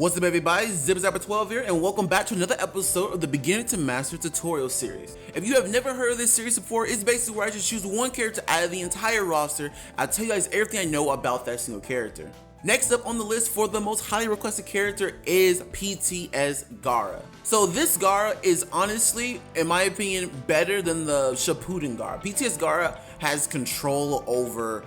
What's up everybody, ZipZapper12 here, and welcome back to another episode of the Beginning to Master tutorial series. If you have never heard of this series before, it's basically where I just choose one character out of the entire roster. I'll tell you guys everything I know about that single character. Next up on the list for the most highly requested character is PTS Gaara. So this Gaara is honestly, in my opinion, better than the Shippuden Gaara. PTS Gaara has control over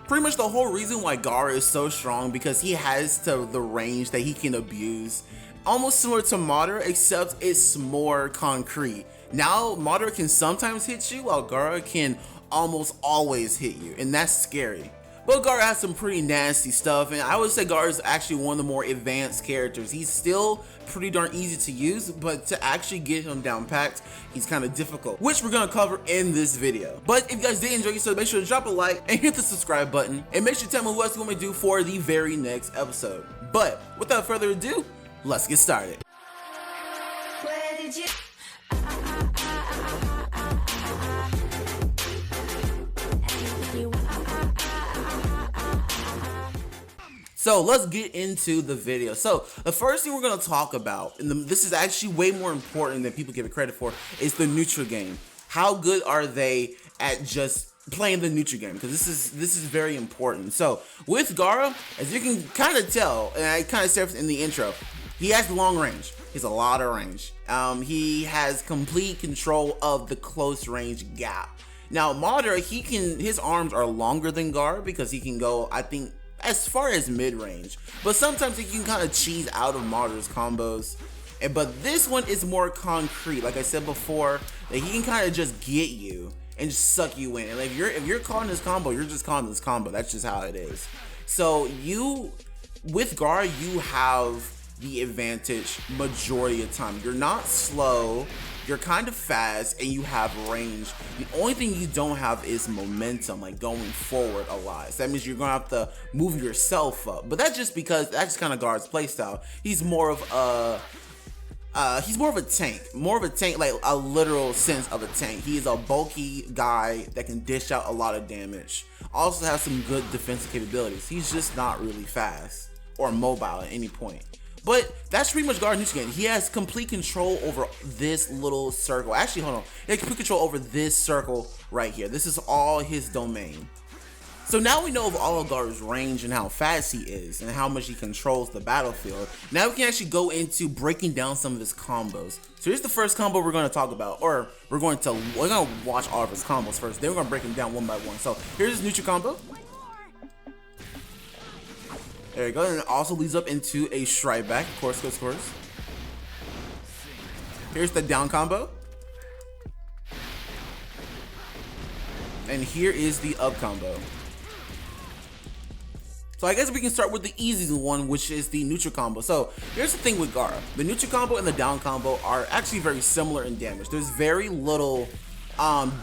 pretty much the whole reason why Gaara is so strong, because he has the range that he can abuse. Almost similar to Madara, except it's more concrete. Now, Madara can sometimes hit you, while Gaara can almost always hit you, and that's scary. But Gaara has some pretty nasty stuff, and I would say Gaara is actually one of the more advanced characters. He's still pretty darn easy to use, but to actually get him down packed, he's kind of difficult, which we're going to cover in this video. But if you guys did enjoy yourself, make sure to drop a like and hit the subscribe button, and make sure to tell me what else you want me to do for the very next episode. But without further ado, let's get started. Where did you... So let's get into the video. So the first thing we're going to talk about, and this is actually way more important than people give it credit for, is the neutral game. How good are they at just playing the neutral game? Because this is very important. So with Gaara, as you can kind of tell, and I kind of said in the intro, he has long range. He has a lot of range. He has complete control of the close range gap. Now Madara, his arms are longer than Gaara because he can go, I think, as far as mid-range, but sometimes he can kind of cheese out of Madara's combos. But this one is more concrete. Like I said before, that he can kind of just get you and just suck you in. And like if you're calling this combo, you're just calling this combo. That's just how it is. So with Gaara, you have the advantage majority of the time. You're not slow, you're kind of fast, and you have range. The only thing you don't have is momentum, like going forward a lot. So that means you're gonna have to move yourself up. But that's just because that's just kind of Gaara's playstyle. He's more of a tank, like a literal sense of a tank. He is a bulky guy that can dish out a lot of damage. Also has some good defensive capabilities. He's just not really fast or mobile at any point. But that's pretty much Gaara's neutral game. He has complete control over this little circle. Actually, hold on. He has complete control over this circle right here. This is all his domain. So now we know of all of Gaara's range and how fast he is and how much he controls the battlefield. Now we can actually go into breaking down some of his combos. So here's the first combo we're going to talk about, or we're going to watch all of his combos first. Then we're going to break them down one by one. So here's his neutral combo. There you go, and it also leads up into a strike back, of course. Here's the down combo. And here is the up combo. So I guess we can start with the easiest one, which is the neutral combo. So here's the thing with Gaara. The neutral combo and the down combo are actually very similar in damage. There's very little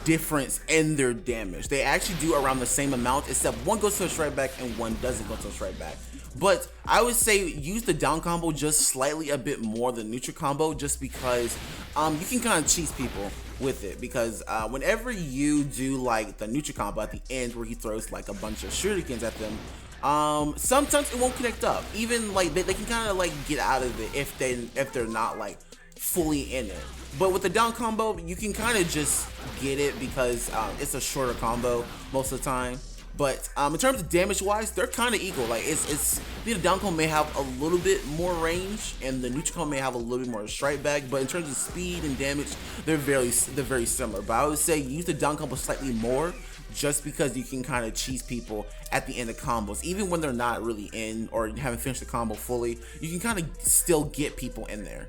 difference in their damage. They actually do around the same amount, except one goes to a strike back and one doesn't go to a strike back. But I would say use the down combo just slightly a bit more than neutral combo, just because you can kind of cheese people with it. Because whenever you do like the neutral combo at the end where he throws like a bunch of shurikens at them, sometimes it won't connect up. Even like they can kind of like get out of it if they're not like fully in it. But with the down combo, you can kind of just get it because it's a shorter combo most of the time. But in terms of damage wise, they're kind of equal. Like the down combo may have a little bit more range, and the neutral combo may have a little bit more strike back. But in terms of speed and damage, they're very similar. But I would say use the down combo slightly more, just because you can kind of cheese people at the end of combos. Even when they're not really in or haven't finished the combo fully, you can kind of still get people in there.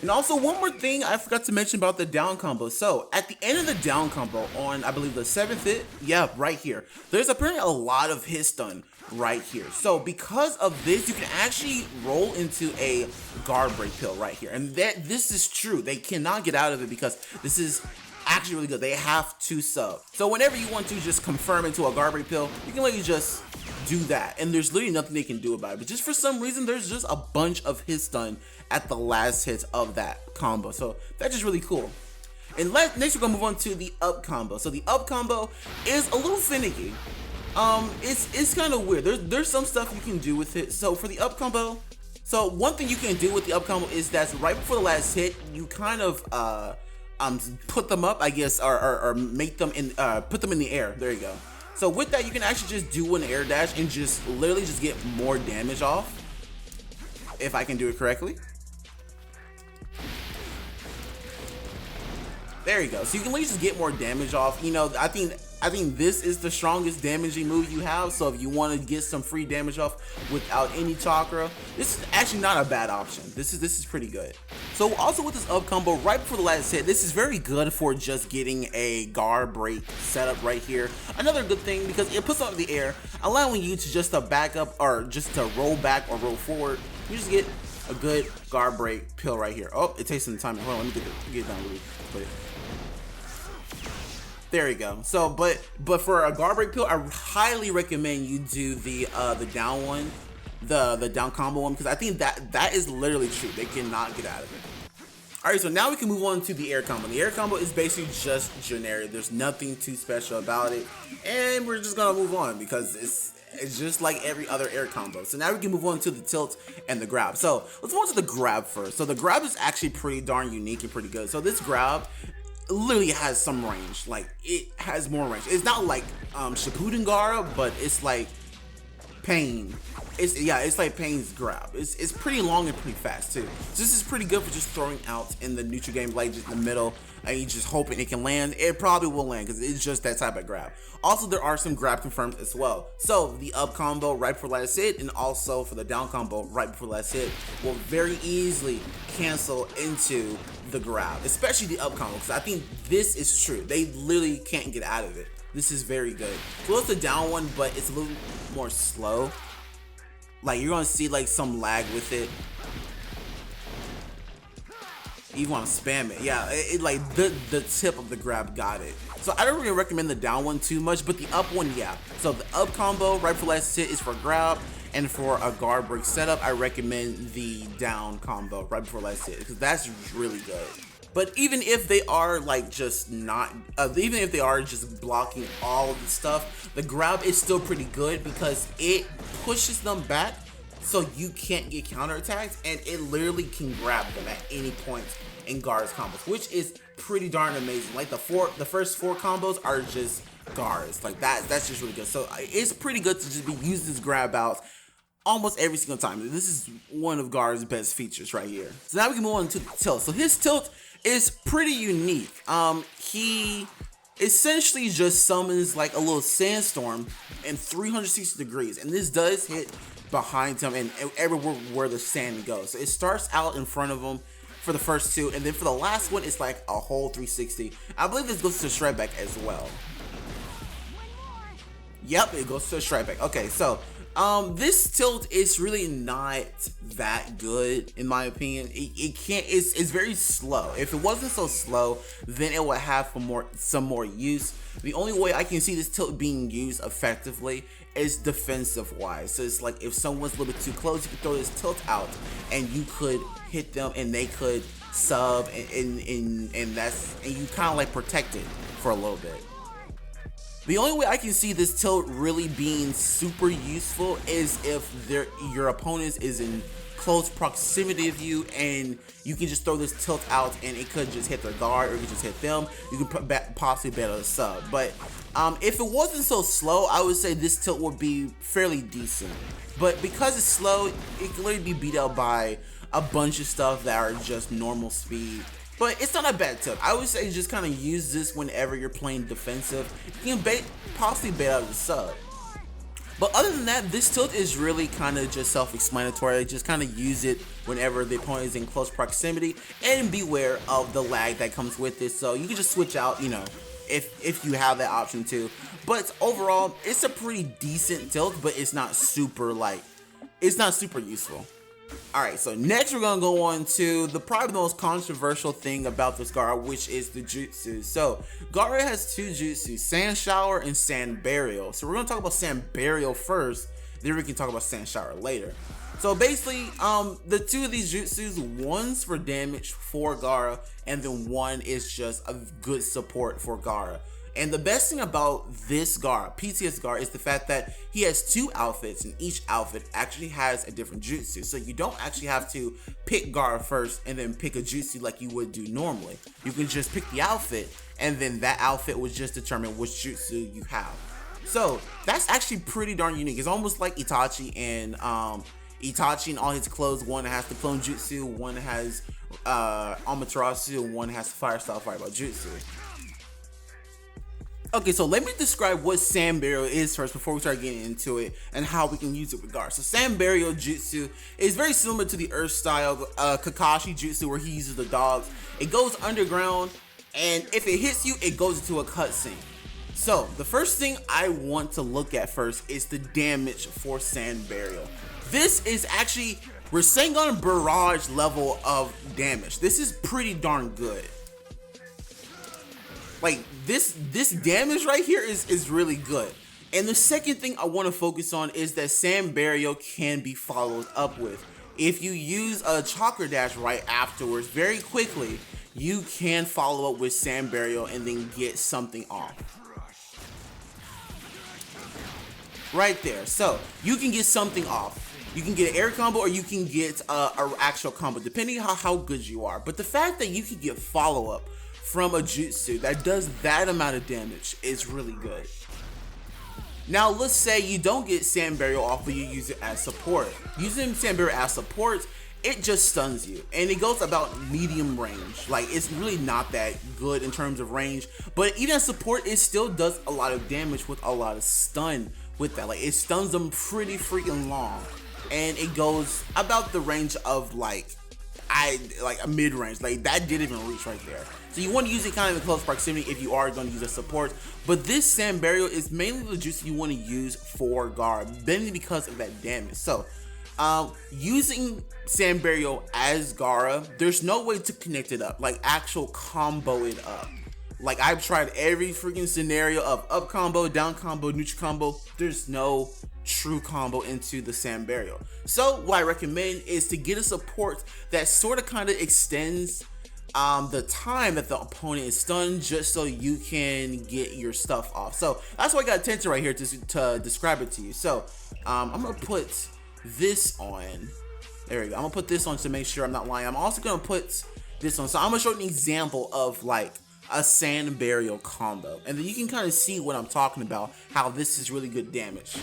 And also one more thing I forgot to mention about the down combo. So at the end of the down combo on, I believe the 7th hit, yeah, right here, there's apparently a lot of hit stun right here. So because of this, you can actually roll into a guard break pill right here. And this is true. They cannot get out of it because this is actually really good. They have to sub. So whenever you want to just confirm into a guard break pill, you can literally just do that, and there's literally nothing they can do about it. But just for some reason, there's just a bunch of hit stun at the last hits of that combo, so that's just really cool. And next we're gonna move on to the up combo. So the up combo is a little finicky. It's kind of weird. There's some stuff you can do with it. So for the up combo, So one thing you can do with the up combo is that right before the last hit, you kind of put them up, I guess, or make them in put them in the air. There you go. So with that, you can actually just do an air dash and just literally just get more damage off, if I can do it correctly. There you go. So you can literally just get more damage off. You know, I think this is the strongest damaging move you have. So if you want to get some free damage off without any chakra, this is actually not a bad option. This is pretty good. So also with this up combo, right before the last hit, this is very good for just getting a guard break setup right here. Another good thing because it puts out the air, allowing you to just back up or just to roll back or roll forward. You just get a good guard break pill right here. Oh, it takes some time. Hold on, let me get it down really quick. There you go. So, but for a guard break pill, I highly recommend you do the down one, the down combo one, because I think that is literally true. They cannot get out of it. All right, so now we can move on to the air combo. The air combo is basically just generic. There's nothing too special about it, and we're just gonna move on because it's just like every other air combo. So now we can move on to the tilt and the grab. So let's move on to the grab first. So the grab is actually pretty darn unique and pretty good. So this grab literally has some range. Like, it has more range. It's not like Shippuden Gaara, but it's like Pain. It's like Pain's grab. It's pretty long and pretty fast too. So this is pretty good for just throwing out in the neutral game, like just in the middle, and you just hoping it can land. It probably will land because it's just that type of grab. Also, there are some grab confirmed as well. So the up combo right before last hit, and also for the down combo right before last hit, will very easily cancel into the grab, especially the up combo, because I think this is true. They literally can't get out of it. This is very good. So it's the down one, but it's a little more slow. Like, you're gonna see like some lag with it. You want to spam it. Yeah, it like the tip of the grab got it. So I don't really recommend the down one too much, but the up one, yeah. So the up combo right for last hit is for grab, and for a guard break setup, I recommend the down combo right before last hit because that's really good. But even if they are like just not, even if they are just blocking all of the stuff, the grab is still pretty good because it pushes them back so you can't get counterattacked, and it literally can grab them at any point in Gaara's combos, which is pretty darn amazing. Like the first four combos are just Gaara's, like that's just really good. So it's pretty good to just be using this grab out almost every single time. This is one of Gaara's best features right here. So now we can move on to the tilt. So his tilt is pretty unique. He essentially just summons like a little sandstorm in 360 degrees, and this does hit behind him and everywhere where the sand goes. So it starts out in front of him for the first two, and then for the last one, it's like a whole 360. I believe this goes to strike back as well. Yep, it goes to strike back. Okay, so this tilt is really not that good in my opinion. It's very slow. If it wasn't so slow, then it would have some more use. The only way I can see this tilt being used effectively is defensive wise. So it's like if someone's a little bit too close, you can throw this tilt out and you could hit them and they could sub and you kind of like protect it for a little bit. The only way I can see this tilt really being super useful is if your opponent is in close proximity of you and you can just throw this tilt out and it could just hit their guard or you could just hit them. You could possibly bet on a sub. But if it wasn't so slow, I would say this tilt would be fairly decent. But because it's slow, it can literally be beat out by a bunch of stuff that are just normal speed. But it's not a bad tip. I would say just kind of use this whenever you're playing defensive. You can possibly bait out the sub. But other than that, this tilt is really kind of just self-explanatory. Just kind of use it whenever the opponent is in close proximity, and beware of the lag that comes with it. So you can just switch out, you know, if you have that option too. But overall, it's a pretty decent tilt, but it's not super useful. Alright, so next we're going to go on to probably the most controversial thing about this Gaara, which is the jutsu. So, Gaara has two jutsus, Sand Shower and Sand Burial. So we're going to talk about Sand Burial first, then we can talk about Sand Shower later. So basically, the two of these jutsus, one's for damage for Gaara, and then one is just a good support for Gaara. And the best thing about this Gaara, PTS Gaara, is the fact that he has 2 outfits, and each outfit actually has a different jutsu. So you don't actually have to pick Gaara first and then pick a jutsu like you would do normally. You can just pick the outfit, and then that outfit would just determine which jutsu you have. So that's actually pretty darn unique. It's almost like Itachi and all his clothes. One has the clone jutsu, one has Amaterasu, and one has the fire style fireball jutsu. Okay, so let me describe what Sand Burial is first before we start getting into it and how we can use it with Gaara. So Sand Burial Jutsu is very similar to the Earth style Kakashi Jutsu where he uses the dogs. It goes underground, and if it hits you, it goes into a cutscene. So the first thing I want to look at first is the damage for Sand Burial. This is actually Rasengan Barrage level of damage. This is pretty darn good. Like this damage right here is really good. And the second thing I want to focus on is that Sand Burial can be followed up with. If you use a Chakra Dash right afterwards, very quickly, you can follow up with Sand Burial and then get something off. Right there. So you can get something off. You can get an air combo or you can get an actual combo, depending on how good you are. But the fact that you can get follow-up from a jutsu that does that amount of damage is really good. Now let's say you don't get Sand Burial off, but you use it as support. Using Sand Burial as support, it just stuns you, and it goes about medium range. Like, it's really not that good in terms of range, but even as support, it still does a lot of damage with a lot of stun with that. Like, it stuns them pretty freaking long, and it goes about the range of like a mid-range. Like, that didn't even reach right there. So you want to use it kind of in close proximity if you are going to use a support. But this Sand Burial is mainly the jutsu you want to use for Gaara, mainly because of that damage. So using Sand Burial as Gaara, there's no way to connect it up, like actual combo it up. Like, I've tried every freaking scenario of up combo, down combo, neutral combo. There's no true combo into the Sand Burial. So what I recommend is to get a support that sort of kind of extends the time that the opponent is stunned, just so you can get your stuff off. So that's why I got Tensor right here to describe it to you. So I'm gonna put this on. There we go. I'm gonna put this on to make sure I'm not lying. I'm also gonna put this on. So I'm gonna show you an example of like a Sand Burial combo, and then you can kind of see what I'm talking about, how this is really good damage.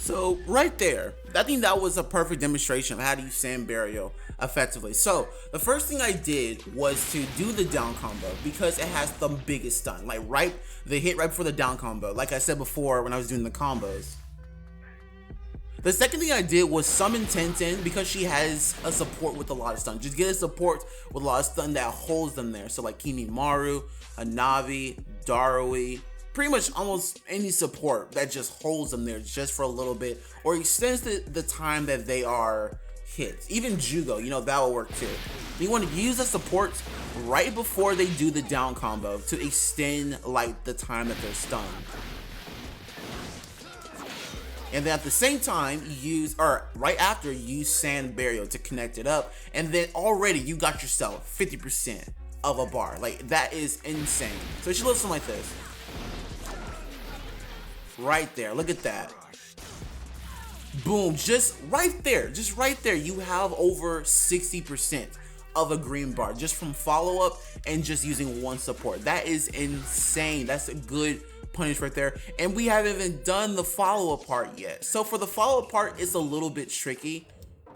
So right there, I think that was a perfect demonstration of how to use Sand Burial effectively. So the first thing I did was to do the down combo because it has the biggest stun, like the hit right before the down combo, like I said before when I was doing the combos. The second thing I did was summon Tenten because she has a support with a lot of stun. Just get a support with a lot of stun that holds them there. So like Kimimaru, Hanabi, Darui, pretty much almost any support that just holds them there just for a little bit or extends the time that they are hit. Even Jugo, you know, that will work too. You want to use the support right before they do the down combo to extend like the time that they're stunned. And then at the same time, right after, use Sand Burial to connect it up, and then already you got yourself 50% of a bar. Like, that is insane. So it should look something like this. Right there, look at that. Boom, just right there, you have over 60% of a green bar just from follow-up and just using one support. That is insane. That's a good punish right there. And we haven't even done the follow-up part yet. So for the follow-up part, it's a little bit tricky.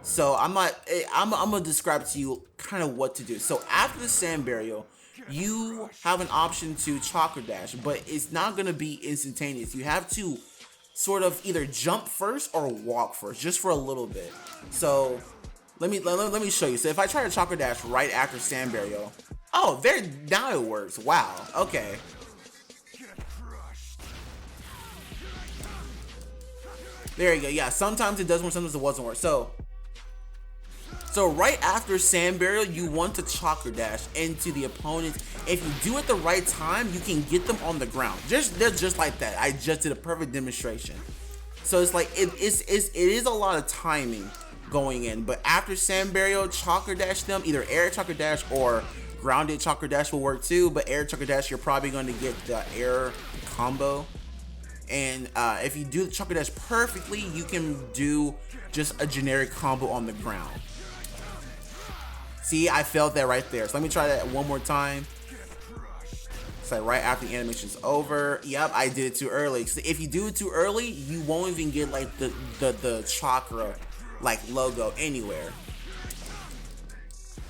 So I'm gonna describe to you kind of what to do. So after the Sand Burial, you have an option to Chakra Dash, but it's not gonna be instantaneous. You have to sort of either jump first or walk first, just for a little bit. So let me show you. So if I try to Chakra Dash right after Sand Burial, oh, there, now it works. Wow. Okay. There you go. Yeah, sometimes it does work, sometimes it doesn't work. So right after Sand Burial, you want to Chakra Dash into the opponent. If you do it the right time, you can get them on the ground. Just like that. I just did a perfect demonstration. So it's like it is a lot of timing going in. But after sand burial, chakra dash them, either air chakra dash or grounded chakra dash will work too. But air chakra dash, you're probably going to get the air combo. And if you do the chakra dash perfectly, you can do just a generic combo on the ground. See, I failed that right there. So let me try that one more time. It's like right after the animation's over. Yep, I did it too early. So if you do it too early, you won't even get like the chakra like logo anywhere.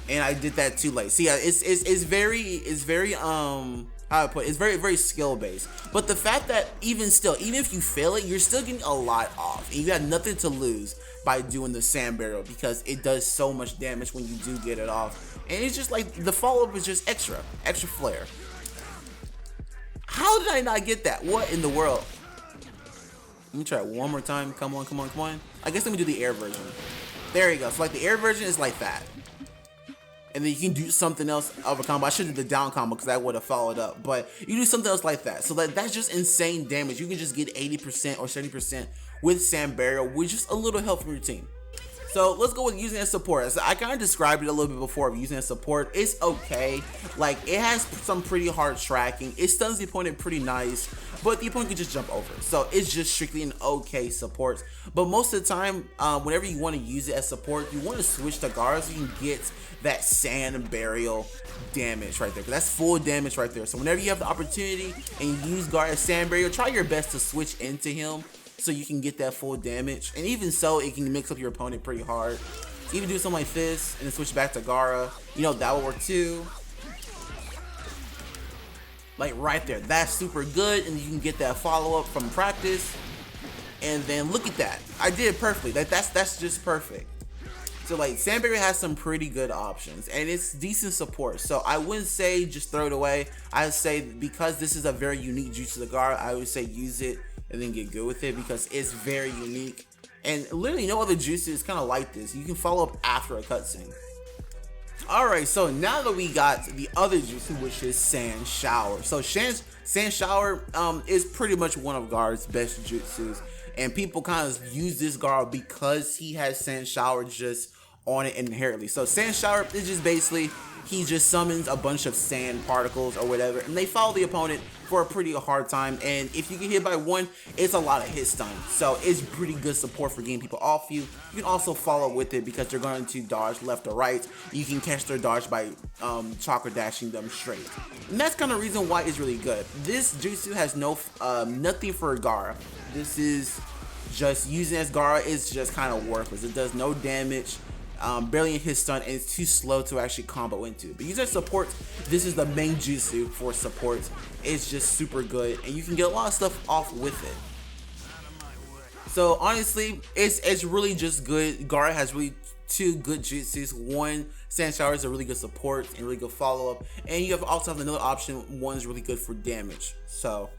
And I did that too late. See, yeah, it's very how I put it, it's very skill based. But the fact that even still, even if you fail it, you're still getting a lot off, and you got nothing to lose by doing the sand barrel because it does so much damage when you do get it off. And it's just like the follow up is just extra flair. How did I not get that? What in the world? Let me try it one more time. Come on. I guess let me do the air version. There you go. So like the air version is like that. And then you can do something else of a combo. I should do the down combo because that would have followed up. But you do something else like that. So that's just insane damage. You can just get 80% or 70% with sand barrier with just a little help from your team. So let's go with using as support. So I kind of described it a little bit before of using as support. It's okay. Like, it has some pretty hard tracking. It stuns the opponent pretty nice, but the opponent can just jump over. So it's just strictly an okay support. But most of the time, whenever you want to use it as support, you want to switch to Gaara so you can get that sand burial damage right there. That's full damage right there. So whenever you have the opportunity and you use Gaara as sand burial, try your best to switch into him so you can get that full damage. And even so, it can mix up your opponent pretty hard. So even do something like this and then switch back to Gaara, you know, that will work too. Like right there, that's super good, and you can get that follow-up from practice. And then look at that, I did it perfectly. That's just perfect. So like Sandberry has some pretty good options and it's decent support. So I wouldn't say just throw it away. I would say because this is a very unique jutsu to Gaara, I would say use it and then get good with it because it's very unique. And literally no other jutsu is kind of like this. You can follow up after a cutscene. Alright, so now that we got the other jutsu, which is Sand Shower. So Sand Shower is pretty much one of Gaara's best jutsus. And people kind of use this Gaara because he has Sand Shower just on it inherently. So Sand Shower is just basically, he just summons a bunch of sand particles or whatever, and they follow the opponent for a pretty hard time. And if you get hit by one, it's a lot of hit stun. So it's pretty good support for getting people off you. You can also follow with it because they're going to dodge left or right. You can catch their dodge by chakra dashing them straight. And that's kind of the reason why it's really good. This jutsu has no nothing for Gaara. This is just using as Gaara is just kind of worthless. It does no damage, barely in hit stun, and it's too slow to actually combo into. But using support, this is the main jutsu for support. It's just super good, and you can get a lot of stuff off with it. So honestly, it's really just good. Gaara has really two good jutsus. One, Sand Shower is a really good support and really good follow-up, and you also have another option. One is really good for damage. So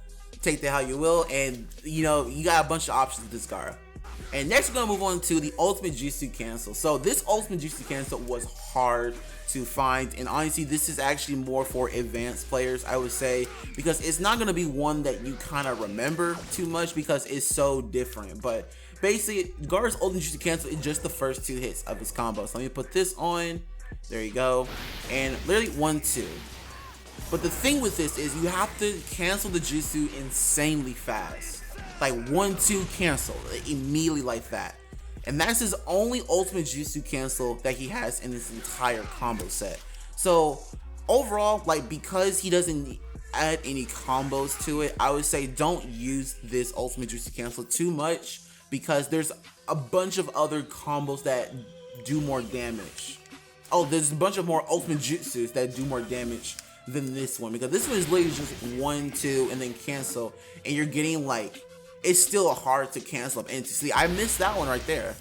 take that how you will, and you know, you got a bunch of options with this Gaara. And next we're gonna move on to the ultimate jutsu cancel. So this ultimate jutsu cancel was hard to find, and honestly this is actually more for advanced players, I would say, because it's not gonna be one that you kind of remember too much because it's so different. But basically Gaara's ultimate jutsu cancel is just the first two hits of his combo. So let me put this on, there you go, and literally 1-2. But the thing with this is you have to cancel the jutsu insanely fast. Like 1-2 cancel, like immediately like that. And that's his only ultimate jutsu cancel that he has in his entire combo set. So overall, like, because he doesn't add any combos to it, I would say don't use this ultimate jutsu cancel too much because there's a bunch of other combos that do more damage. Oh, there's a bunch of more ultimate jutsus that do more damage than this one, because this one is literally just 1-2 and then cancel, and you're getting like, it's still hard to cancel up into. See, I missed that one right there.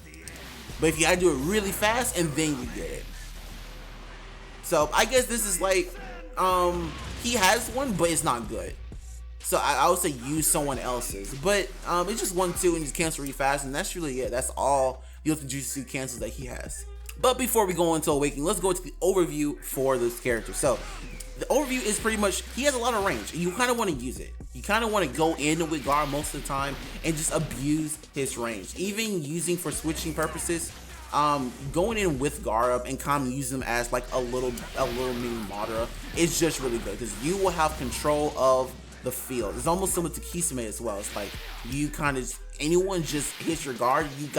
But if you gotta do it really fast and then you get it. So I guess this is like, he has one, but it's not good. So I would say use someone else's. But it's just 1-2 and just cancel really fast, and that's really it. That's all the ultimate jutsu cancels that he has. But before we go into Awakening, let's go into the overview for this character. So the overview is pretty much, he has a lot of range, and you kind of want to use it. You kind of want to go in with Gaara most of the time and just abuse his range. Even using for switching purposes, going in with Gaara and kind of using him as like a little mini Madara is just really good, because you will have control of the field. It's almost similar to Kisame as well. It's like you kind of, anyone just hits your guard, you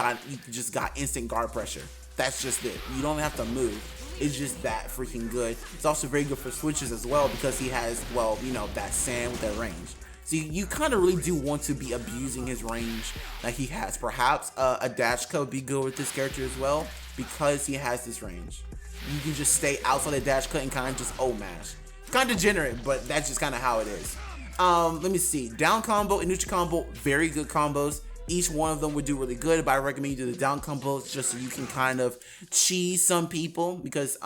just got instant guard pressure. That's just it. You don't have to move. It's just that freaking good. It's also very good for switches as well, because he has, well, you know, that sand with that range. So you kind of really do want to be abusing his range that he has. Perhaps a dash cut would be good with this character as well, because he has this range. You can just stay outside the dash cut and kind of just mash. Kind of degenerate, but that's just kind of how it is. Let me see. Down combo and neutral combo, very good combos. Each one of them would do really good, but I recommend you do the down combos just so you can kind of cheese some people, because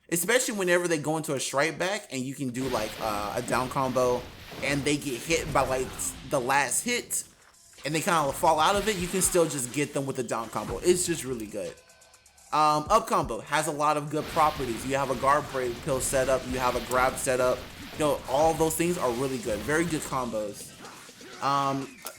especially whenever they go into a strike back and you can do like a down combo and they get hit by like the last hit and they kind of fall out of it, you can still just get them with the down combo. It's just really good. Up combo has a lot of good properties. You have a guard break pill setup, you have a grab setup. You know, all those things are really good. Very good combos.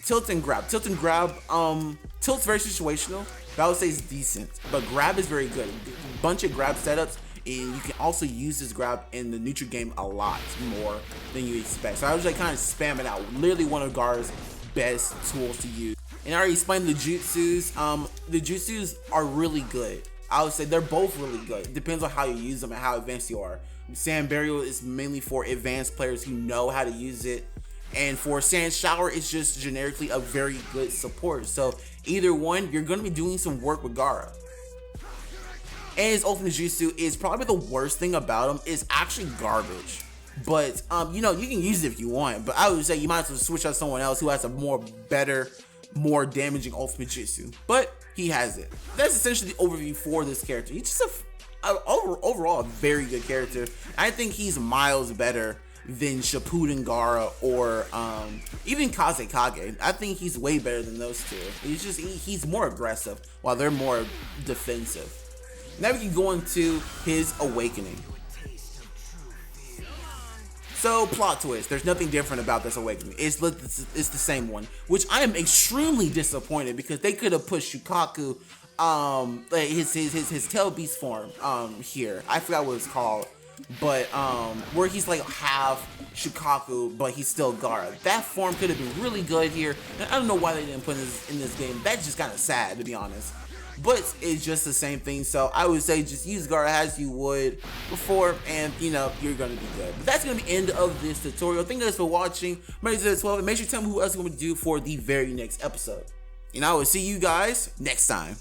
Tilt and grab. Tilt's very situational, but I would say it's decent. But grab is very good. A bunch of grab setups, and you can also use this grab in the neutral game a lot more than you expect. So I was like kind of spam it out. Literally one of Gaara's best tools to use. And I already explained the jutsus. The jutsus are really good. I would say they're both really good. It depends on how you use them and how advanced you are. Sand Burial is mainly for advanced players who know how to use it. And for Sand Shower, it's just generically a very good support. So either one, you're going to be doing some work with Gaara. And his ultimate jutsu is probably the worst thing about him, is actually garbage. But, you know, you can use it if you want. But I would say you might as well switch out someone else who has a more damaging ultimate jutsu. But he has it. That's essentially the overview for this character. He's just overall a very good character. I think he's miles better than Shippuden Gaara or even Kazekage. I think he's way better than those two. He's more aggressive while they're more defensive. Now we can go into his awakening. So, plot twist. There's nothing different about this awakening. It's the same one, which I am extremely disappointed, because they could have put Shukaku, his tail beast form here. I forgot what it's called. But where he's like half Shukaku, but he's still Gaara. That form could have been really good here. And I don't know why they didn't put this in this game. That's just kind of sad, to be honest. But it's just the same thing. So I would say just use Gaara as you would before, and you know, you're gonna be good. But that's gonna be the end of this tutorial. Thank you guys for watching. Make sure to 12 and make sure to tell me who else is gonna do for the very next episode. And I will see you guys next time.